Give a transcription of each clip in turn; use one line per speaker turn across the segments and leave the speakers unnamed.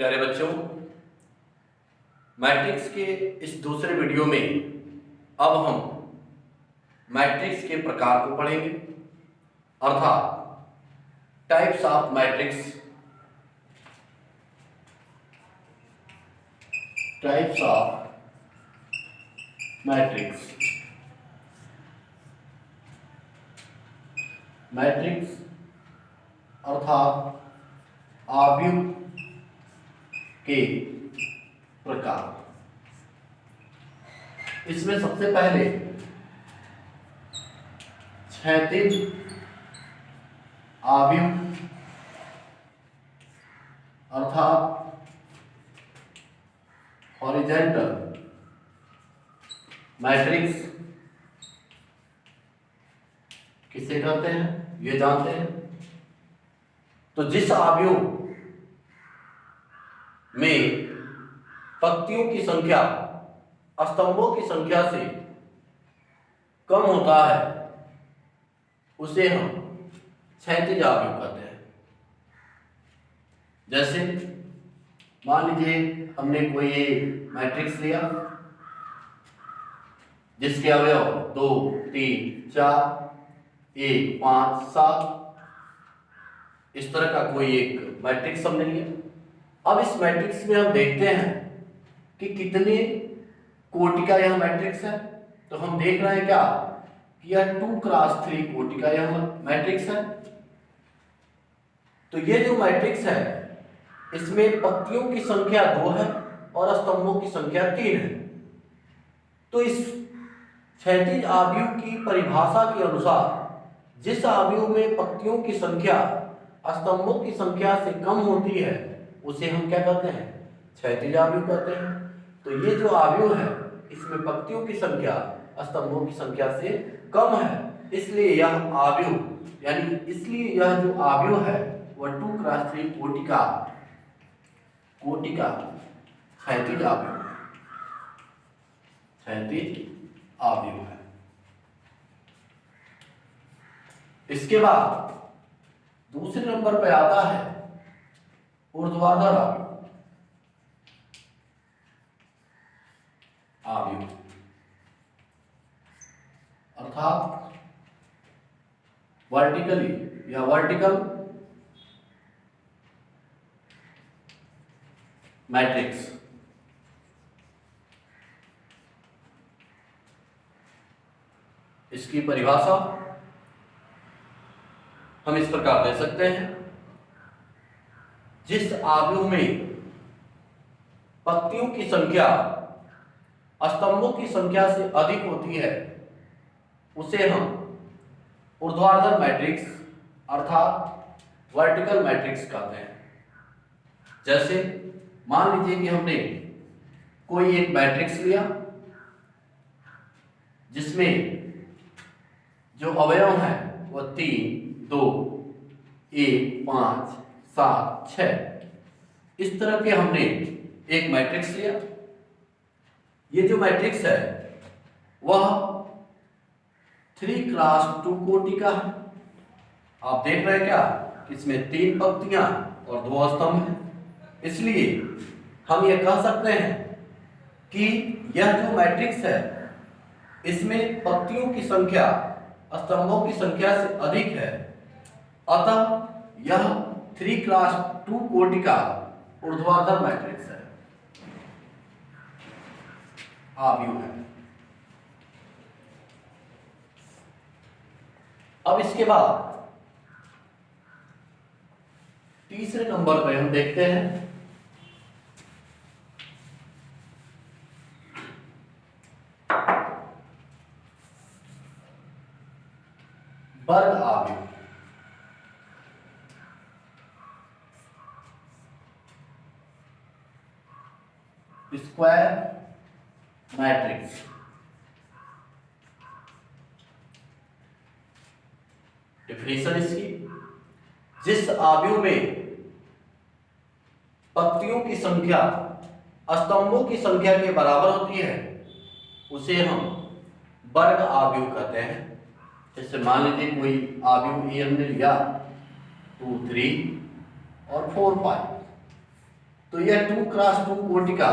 प्यारे बच्चों, मैट्रिक्स के इस दूसरे वीडियो में अब हम मैट्रिक्स के प्रकार को पढ़ेंगे, अर्थात types of matrix. Types of matrix. Matrix अर्थात आव्यूह के प्रकार। इसमें सबसे पहले क्षैतिज आव्यूह अर्थात हॉरिजॉन्टल मैट्रिक्स किसे कहते हैं ये जानते हैं। तो जिस आव्यूह में पंक्तियों की संख्या स्तंभों की संख्या से कम होता है उसे हम क्षैतिज आव्यूह कहते हैं। जैसे मान लीजिए हमने कोई मैट्रिक्स लिया जिसके अवयव 2, 3, 4, 1, 5, 7 इस तरह का कोई एक मैट्रिक्स हमने लिया। अब इस मैट्रिक्स में हम देखते हैं कि कितने कोटि का यह मैट्रिक्स है। तो हम देख रहे हैं क्या कि यह 2x3 कोटि का यह मैट्रिक्स है। तो ये जो मैट्रिक्स है इसमें पंक्तियों की संख्या 2 है और स्तंभों की संख्या 3 है। तो इस क्षैतिज आव्यूह की परिभाषा के अनुसार जिस आव्यूह में पंक्तियों की संख्या स्तंभों की संख्या से कम होती है उसे हम क्या कहते हैं, क्षैतिज आव्यूह कहते हैं। तो ये जो आव्यूह है इसमें पंक्तियों की संख्या स्तंभों की संख्या से कम है, इसलिए यह आव्यूह यह जो आव्यूह है वह 2x3 कोटि का क्षैतिज आव्यूह है। इसके बाद दूसरे नंबर पे आता है ऊर्ध्वाधर आव्यूह अर्थात वर्टिकली या वर्टिकल मैट्रिक्स। इसकी परिभाषा हम इस प्रकार दे सकते हैं, जिस आव्यूह में पंक्तियों की संख्या स्तंभों की संख्या से अधिक होती है उसे हम ऊर्ध्वाधर मैट्रिक्स अर्थात वर्टिकल मैट्रिक्स कहते हैं। जैसे मान लीजिए कि हमने कोई एक मैट्रिक्स लिया जिसमें जो अवयव है वह 3, 2, 1, 5, 7, 6 इस तरह के हमने एक मैट्रिक्स लिया। ये जो मैट्रिक्स है वह 3x2 कोटि का है। आप देख रहे हैं क्या, इसमें 3 पंक्तियां और 2 स्तंभ हैं। इसलिए हम ये कह सकते हैं कि यह जो मैट्रिक्स है इसमें पंक्तियों की संख्या स्तंभों की संख्या से अधिक है, अतः यह 3x2 कोटि का ऊर्ध्वाधर मैट्रिक्स है, आव्यूह है। अब इसके बाद तीसरे नंबर पर हम देखते हैं वर्ग आव्यूह। Square matrix. डेफिनेशन इसकी, जिस आव्यूह में पंक्तियों की संख्या स्तंभों की संख्या के बराबर होती है उसे हम वर्ग आव्यूह कहते हैं। जैसे मान लीजिए कोई आव्यूह ये हमने लिया 2, 3 और 4, 5। तो यह 2x2 कोटि का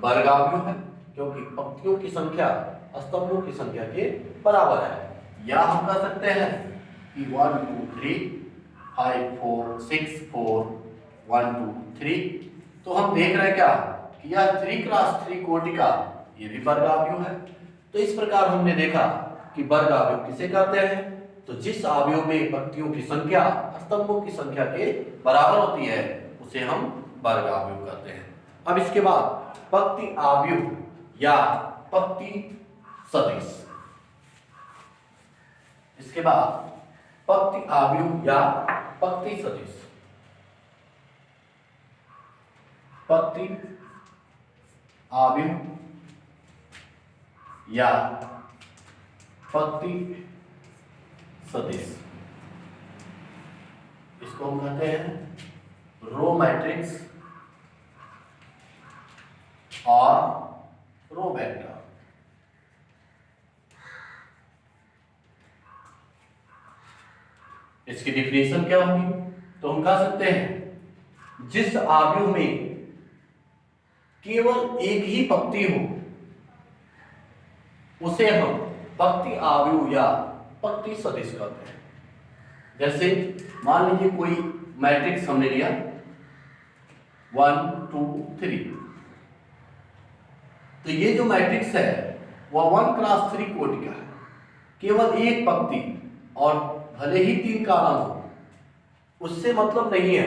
वर्ग अवयव है, क्योंकि पंक्तियों की संख्या स्तंभों की संख्या के बराबर है। या हम कह सकते हैं कि 1 2 3 5 4 6 4 1 2 3। तो हम देख रहे हैं क्या कि यह 3x3 कोटि का ये भी वर्ग अवयव है। तो इस प्रकार हमने देखा कि वर्ग अवयव किसे कहते हैं, तो जिस अवयव में पंक्तियों की संख्या स्तंभों की संख्या के बराबर होती है उसे हम वर्ग अवयव कहते हैं। अब इसके बाद पंक्ति अवयव या पंक्ति सदिश। इसके बाद पंक्ति अवयव या पंक्ति सदिश। पंक्ति अवयव या पंक्ति सदिश, इसको हम कहते हैं रो मैट्रिक्स और रो वेक्टर। इसकी डिफिनेशन क्या होगी, तो हम कह सकते हैं जिस अवयव में केवल एक ही पंक्ति हो उसे हम पंक्ति अवयव या पंक्ति सदिश कहते हैं। जैसे मान लीजिए कोई मैट्रिक्स हमने लिया 1 2 3, तो ये जो मैट्रिक्स है वह 1x3 कोटि का है, केवल एक पंक्ति और भले ही 3 कॉलम हो, उससे मतलब नहीं है।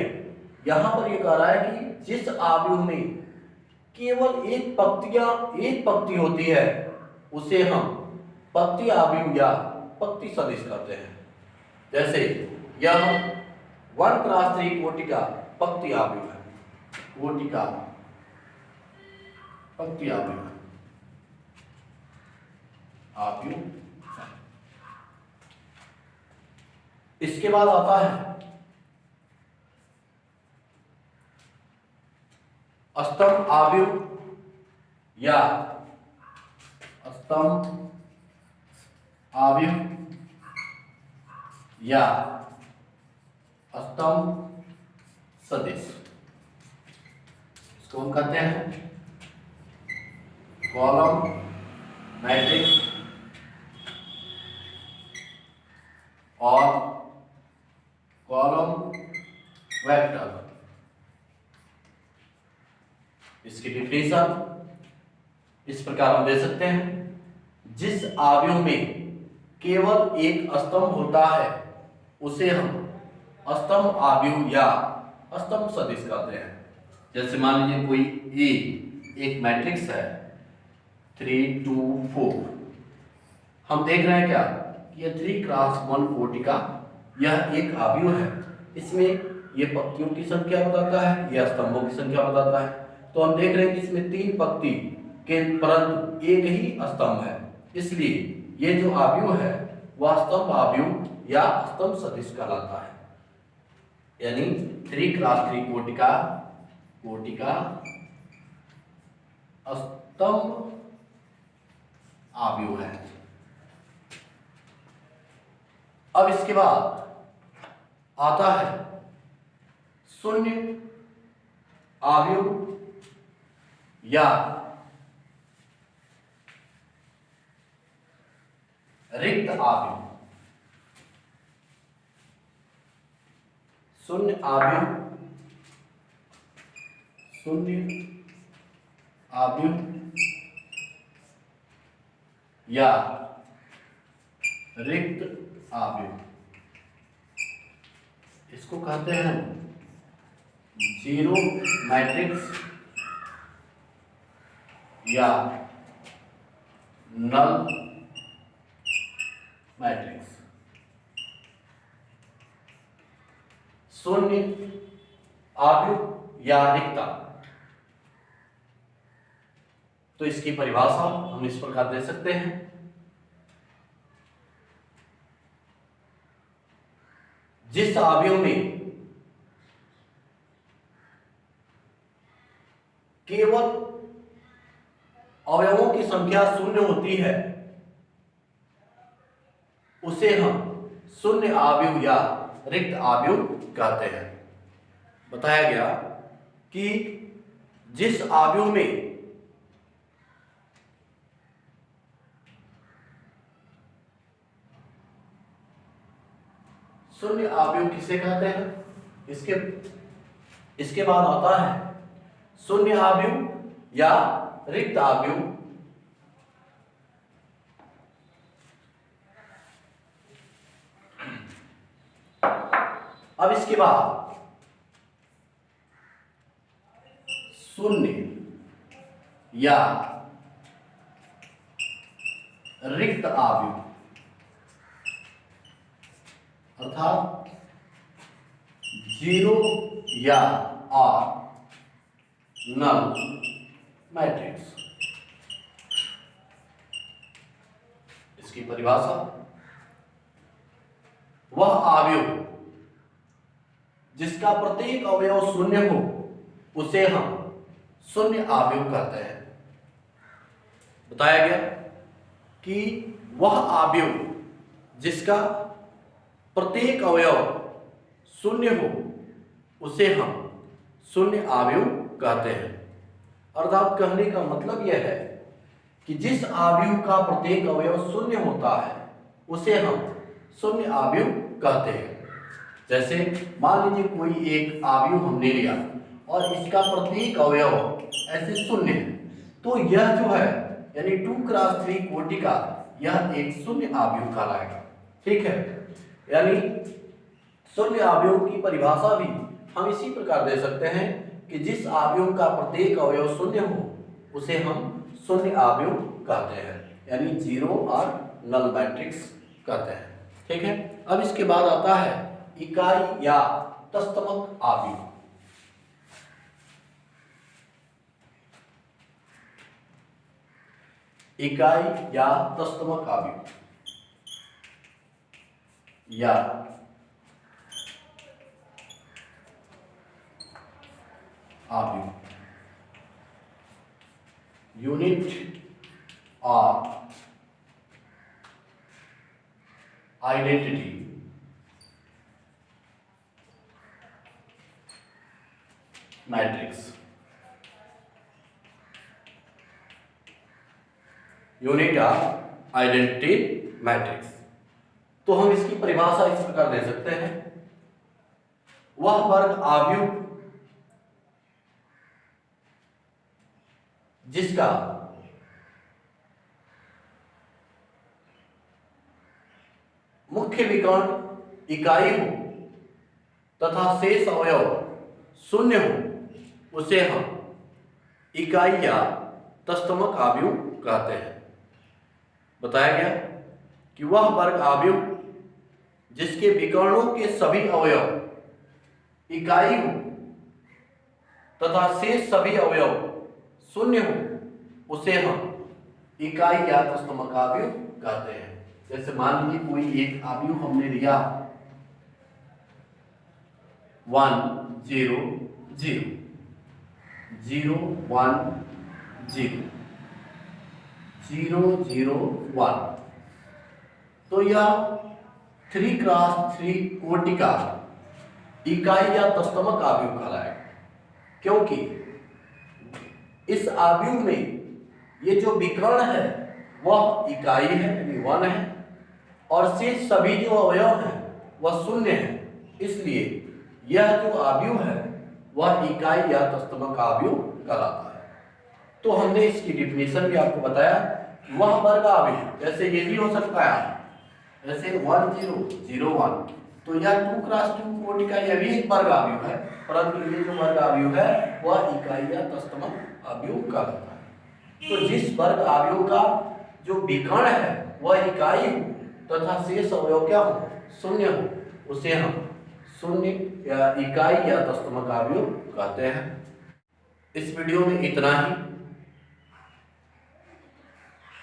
यहां पर यह कह रहा है कि जिस अवयव में केवल एक पंक्ति होती है उसे हम पंक्ति अवयव या पंक्ति सदिश कहते हैं। जैसे यह 1x3 कोटि का पंक्ति अवयव है, कोटि का पंक्ति अवयव है। इसके बाद आता है स्तंभ अवयव या स्तंभ अवयव या स्तंभ सदिश। इसको हम कहते हैं कॉलम मैट्रिक्स और कॉलम वेक्टर। इसकी डिफिनेशन इस प्रकार हम दे सकते हैं, जिस अवयव में केवल एक स्तंभ होता है उसे हम स्तंभ अवयव या स्तंभ सदिश कहते हैं। जैसे मान लीजिए कोई ए एक मैट्रिक्स है 3 2 4, हम देख रहे हैं क्या कि यह 3x1 कोटि का यह एक अवयव है। इसमें ये पंक्तियों की संख्या बताता है, यह स्तंभों की संख्या बताता है। तो हम देख रहे हैं कि इसमें 3 पंक्ति के परंतु एक ही स्तंभ है, इसलिए ये जो अवयव है वह स्तंभ अवयव या स्तंभ सदिश कहलाता है। यानी 3x3 कोटि का स्तंभ अवयव है। अब इसके बाद आता है शून्य अवयव या रिक्त अवयव। शून्य अवयव या रिक्त अवयव, इसको कहते हैं जीरो मैट्रिक्स या नल मैट्रिक्स। शून्य अवयव या रिक्ता, तो इसकी परिभाषा हम इस प्रकार दे सकते हैं, जिस अवयव में केवल अवयवों की संख्या शून्य होती है उसे हम शून्य अवयव या रिक्त अवयव कहते हैं। बताया गया कि जिस आव्यूह में शून्य आव्यूह किसे कहते हैं? इसके बाद आता है शून्य आव्यूह या रिक्त आव्यूह। अब इसके बाद शून्य या रिक्त आव्यूह अर्थात 0 या R नल मैट्रिक्स। इसकी परिभाषा, वह आव्यूह जिसका प्रत्येक अवयव शून्य हो उसे हम शून्य आव्यूह कहते हैं। बताया गया कि वह आव्यूह जिसका प्रत्येक अवयव शून्य हो उसे हम शून्य आव्यूह कहते हैं। अर्थात कहने का मतलब यह है कि जिस आव्यूह का प्रत्येक अवयव शून्य होता है उसे हम शून्य आव्यूह कहते हैं। जैसे मान लीजिए कोई एक आव्यूह हमने लिया और इसका प्रत्येक अवयव ऐसे शून्य है, तो यह जो है यानी 2x3 कोटि का यह एक शून्य आव्यूह कहलाएगा। ठीक है, यानी शून्य आव्यूह की परिभाषा भी हम इसी प्रकार दे सकते हैं कि जिस आव्यूह का प्रत्येक अवयव शून्य हो उसे हम शून्य आव्यूह कहते हैं, यानी 0 और नल मैट्रिक्स कहते हैं। ठीक है, अब इसके बाद आता है इकाई या तस्तमक आव्यूह। इकाई या तस्तमक आव्यूह या आव्यूह यूनिट और identity matrix. Unit of identity matrix. तो हम इसकी परिभाषा इस प्रकार दे सकते हैं, वह वर्ग आव्यूह जिसका मुख्य विकर्ण इकाई हो तथा शेष अवयव शून्य हो उसे हम इकाई या तस्तमक आव्यूह कहते हैं। बताया गया कि वह वर्ग आव्यूह जिसके विकर्णों के सभी अवयव इकाई हो तथा शेष सभी अवयव शून्य हो उसे हम इकाई या तस्तमक आव्यूह कहते हैं। जैसे मान लीजिए कोई एक आव्यूह हमने लिया 1 0 0 0 1 0 0 0 1, तो यह 3x3 कोटि का इकाई या तस्तमक आव्यूह कहलाएगा, क्योंकि इस आव्यूह में ये जो विकर्ण है वह इकाई है यानी 1 है और शेष सभी जो अवयव हैं वह शून्य है। इसलिए यह जो आव्यूह है वह इकाई या तस्तमक आव्यूह कहलाता है। तो हमने इसकी डिफिनेशन भी आपको बताया, वह वर्ग आव्यूह जैसे ये भी हो सकता है जैसे 1 0 0 1, तो यह 2x2 कोटि का यह भी एक वर्ग आव्यूह है, परंतु ये जो वर्ग आव्यूह है वह इकाई या तस्तमक आव्यूह कहलाता है। तो जिस वर्ग आव्यूह का जो विकर्ण है वह इकाई हो तथा शेष अवयव क्या हो शून्य हो उसे हम शून्य या इकाई या तस्तमक आव्यूह कहते हैं। इस वीडियो में इतना ही।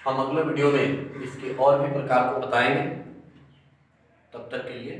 हम अगले वीडियो में इसके और भी प्रकार को बताएंगे। तब तक के लिए